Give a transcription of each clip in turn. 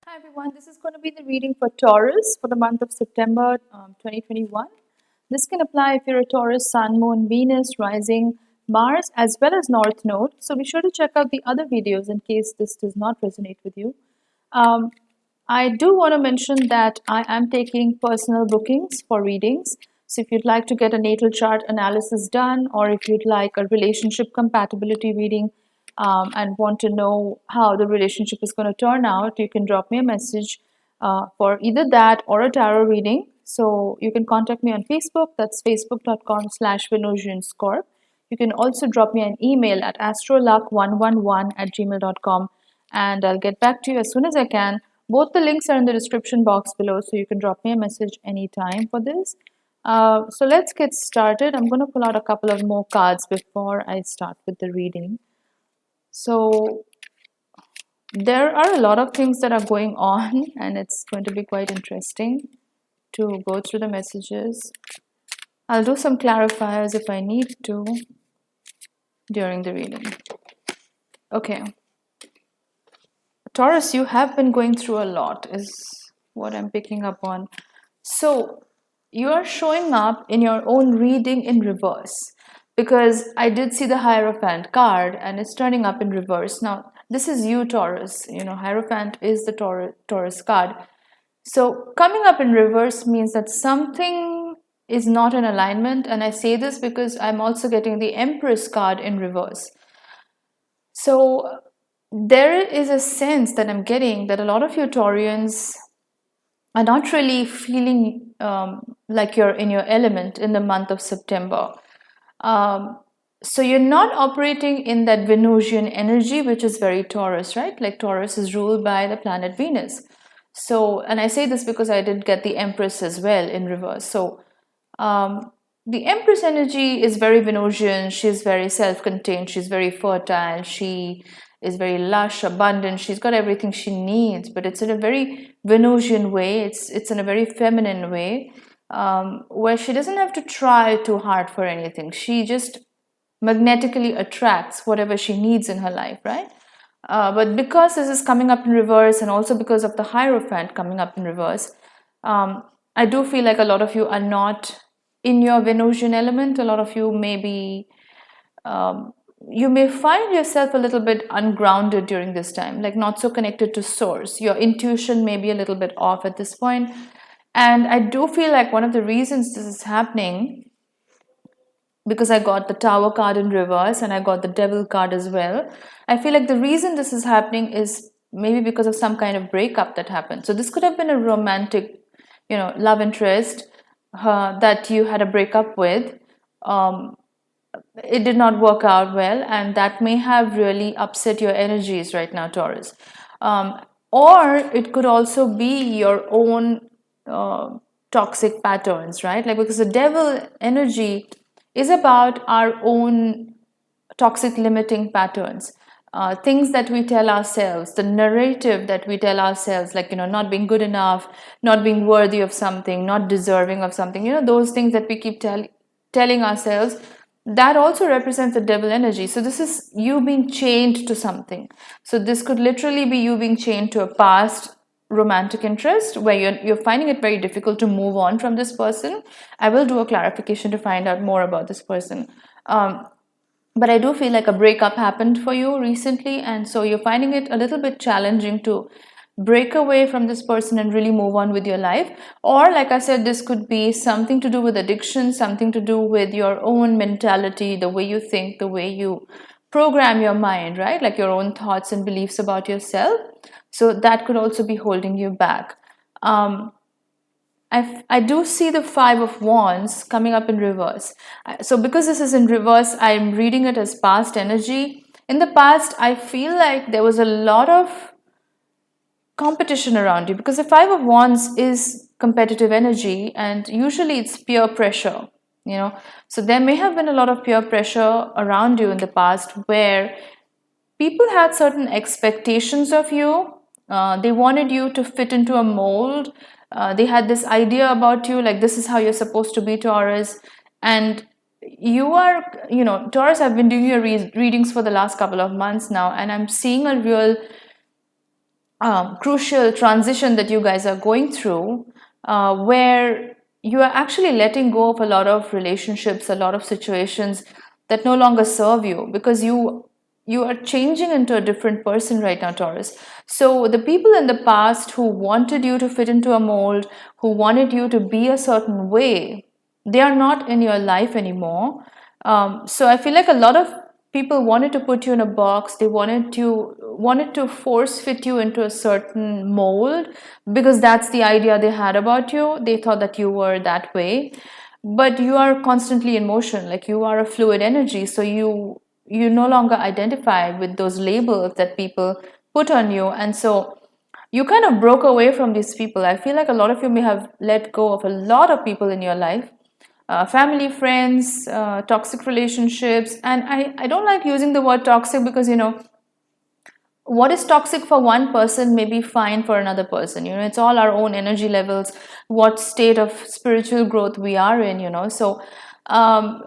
Hi everyone, this is going to be the reading for Taurus for the month of September 2021. This can apply if you're a Taurus, Sun, Moon, Venus, Rising, Mars, as well as North Node. So be sure to check out the other videos in case this does not resonate with you. Um, I do want to mention that I am taking personal bookings for readings. So if you'd like to get a natal chart analysis done, or if you'd like a relationship compatibility reading, and want to know how the relationship is going to turn out, you can drop me a message for either that or a tarot reading. So you can contact me on Facebook. That's facebook.com/Venusianscorp. You can also drop me an email at astroluck111@gmail.com, and I'll get back to you as soon as I can. Both the links are in the description box below, so you can drop me a message anytime for this. So let's get started. I'm going to pull out a couple of more cards before I start with the reading. So there are a lot of things that are going on, and it's going to be quite interesting to go through the messages. I'll do some clarifiers if I need to during the reading. Okay. Taurus, you have been going through a lot, is what I'm picking up on. So you are showing up in your own reading in reverse, because I did see the Hierophant card and it's turning up in reverse. Now, this is you, Taurus. You know, Hierophant is the Taurus card. So coming up in reverse means that something is not in alignment. And I say this because I'm also getting the Empress card in reverse. So there is a sense that I'm getting that a lot of you Taurians are not really feeling like you're in your element in the month of September. So you're not operating in that Venusian energy, which is very Taurus, right? Like Taurus is ruled by the planet Venus. So, and I say this because I did get the Empress as well in reverse. So the Empress energy is very Venusian. She's very self-contained. She's very fertile. She is very lush, abundant. She's got everything she needs, but it's in a very Venusian way. It's in a very feminine way, where she doesn't have to try too hard for anything. She just magnetically attracts whatever she needs in her life, right? But because this is coming up in reverse, and also because of the Hierophant coming up in reverse, I do feel like a lot of you are not in your Venusian element. A lot of you may be, you may find yourself a little bit ungrounded during this time, like not so connected to source. Your intuition may be a little bit off at this point. And I do feel like one of the reasons this is happening, because I got the Tower card in reverse and I got the Devil card as well, I feel like the reason this is happening is maybe because of some kind of breakup that happened. So this could have been a romantic, love interest that you had a breakup with. It did not work out well, and that may have really upset your energies right now, Taurus. Or it could also be your own toxic patterns, right? Like, because the Devil energy is about our own toxic limiting patterns, things that we tell ourselves, the narrative that we tell ourselves, like, not being good enough, not being worthy of something, not deserving of something, those things that we keep telling ourselves, that also represents the Devil energy. So this is you being chained to something. So this could literally be you being chained to a past romantic interest where you're finding it very difficult to move on from this person. I will do a clarification to find out more about this person. But I do feel like a breakup happened for you recently, and so you're finding it a little bit challenging to break away from this person and really move on with your life. Or, like I said, this could be something to do with addiction, something to do with your own mentality, the way you think, the way you program your mind, right? Like your own thoughts and beliefs about yourself. So that could also be holding you back. I do see the Five of Wands coming up in reverse. So because this is in reverse, I'm reading it as past energy. In the past, I feel like there was a lot of competition around you, because the Five of Wands is competitive energy, and usually it's peer pressure, So there may have been a lot of peer pressure around you in the past where people had certain expectations of you. They wanted you to fit into a mold. They had this idea about you, like this is how you're supposed to be, Taurus. And you are, Taurus, I've been doing your readings for the last couple of months now, and I'm seeing a real crucial transition that you guys are going through, where you are actually letting go of a lot of relationships, a lot of situations that no longer serve you, because you are changing into a different person right now, Taurus. So the people in the past who wanted you to fit into a mold, who wanted you to be a certain way, they are not in your life anymore. So I feel like a lot of people wanted to put you in a box. They wanted to force fit you into a certain mold, because that's the idea they had about you. They thought that you were that way, but you are constantly in motion. Like, you are a fluid energy, so you no longer identify with those labels that people put on you. And so you kind of broke away from these people. I feel like a lot of you may have let go of a lot of people in your life, family, friends, toxic relationships. And I don't like using the word toxic, because, what is toxic for one person may be fine for another person. It's all our own energy levels, what state of spiritual growth we are in. So um,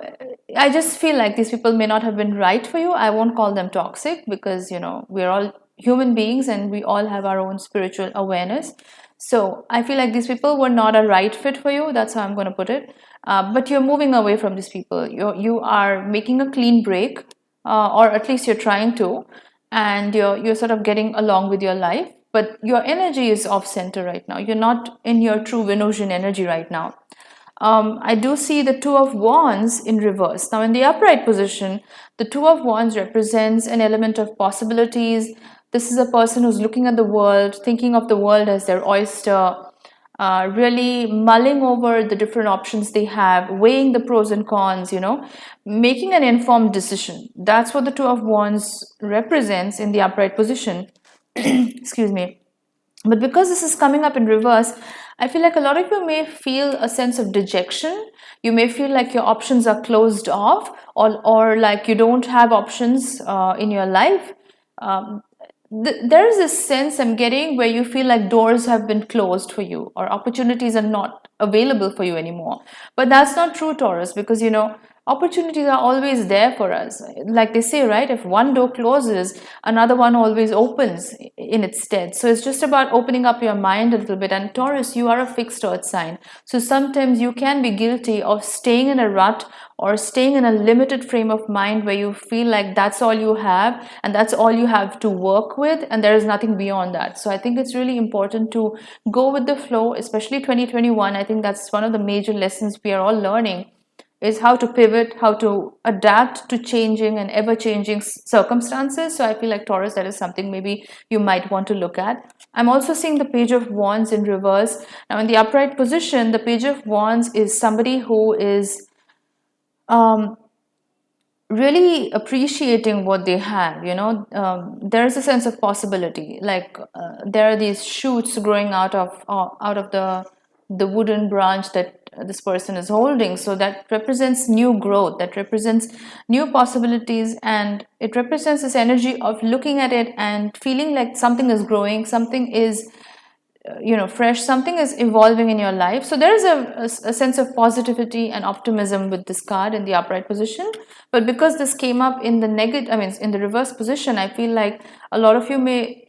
I just feel like these people may not have been right for you. I won't call them toxic, because we're all human beings and we all have our own spiritual awareness. So I feel like these people were not a right fit for you. That's how I'm going to put it. But you're moving away from these people. You are making a clean break, or at least you're trying to, and you're sort of getting along with your life. But your energy is off center right now. You're not in your true Venusian energy right now. I do see the Two of Wands in reverse. Now, in the upright position, the Two of Wands represents an element of possibilities. This is a person who's looking at the world, thinking of the world as their oyster, really mulling over the different options they have, weighing the pros and cons, making an informed decision. That's what the Two of Wands represents in the upright position. Excuse me. But because this is coming up in reverse, I feel like a lot of you may feel a sense of dejection. You may feel like your options are closed off, or like you don't have options in your life. Um, there is this sense I'm getting where you feel like doors have been closed for you, or opportunities are not available for you anymore. But that's not true, Taurus, because opportunities are always there for us. Like they say, right? If one door closes, another one always opens in its stead. So it's just about opening up your mind a little bit. And Taurus, you are a fixed earth sign. So sometimes you can be guilty of staying in a rut, or staying in a limited frame of mind where you feel like that's all you have and that's all you have to work with, and there is nothing beyond that. So I think it's really important to go with the flow, especially 2021. I think that's one of the major lessons we are all learning, is how to pivot, how to adapt to changing and ever changing circumstances. So I feel like, Taurus, that is something maybe you might want to look at. I'm also seeing the Page of Wands in reverse. Now, in the upright position, the Page of Wands is somebody who is um, really appreciating what they have. There's a sense of possibility. Like, there are these shoots growing out of the wooden branch that this person is holding. So that represents new growth, that represents new possibilities, and it represents this energy of looking at it and feeling like something is growing, something is fresh, something is evolving in your life. So there is a sense of positivity and optimism with this card in the upright position. But because this came up in the negative, I mean, in the reverse position, I feel like a lot of you may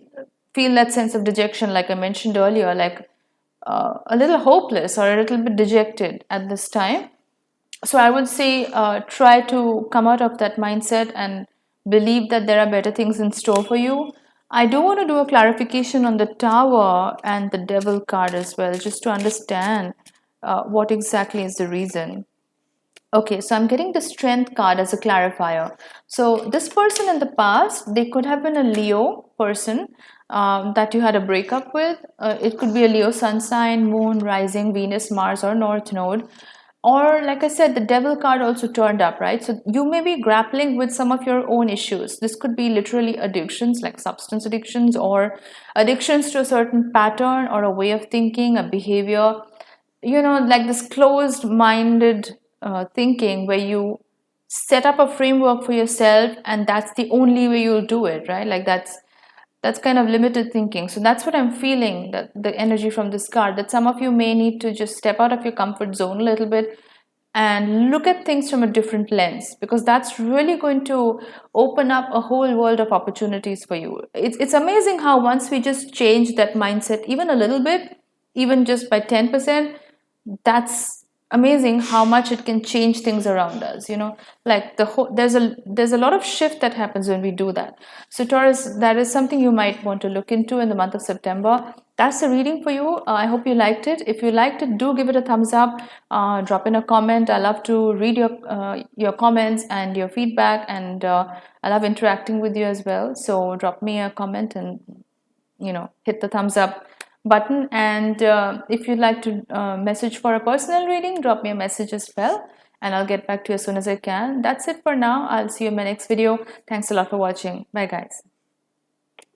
feel that sense of dejection, like I mentioned earlier, like a little hopeless or a little bit dejected at this time. So I would say, try to come out of that mindset and believe that there are better things in store for you. I do want to do a clarification on the Tower and the Devil card as well, just to understand what exactly is the reason. Okay, so I'm getting the Strength card as a clarifier. So this person in the past, they could have been a Leo person that you had a breakup with. It could be a Leo sun sign, moon, rising, Venus, Mars, or North Node. Or, like I said, the Devil card also turned up, right? So you may be grappling with some of your own issues. This could be literally addictions, like substance addictions, or addictions to a certain pattern or a way of thinking, a behavior, like this closed minded thinking where you set up a framework for yourself and that's the only way you'll do it, right? Like that's kind of limited thinking. So that's what I'm feeling, that the energy from this card, that some of you may need to just step out of your comfort zone a little bit, and look at things from a different lens, because that's really going to open up a whole world of opportunities for you. It's amazing how once we just change that mindset even a little bit, even just by 10%, that's amazing how much it can change things around us, like there's a lot of shift that happens when we do that. So Taurus, that is something you might want to look into in the month of September. That's the reading for you. I hope you liked it. If you liked it, do give it a thumbs up. Drop in a comment. I love to read your comments and your feedback, and I love interacting with you as well. So drop me a comment and hit the thumbs up button. And if you'd like to message for a personal reading, drop me a message as well, and I'll get back to you as soon as I can. That's it for now. I'll see you in my next video. Thanks a lot for watching. Bye guys.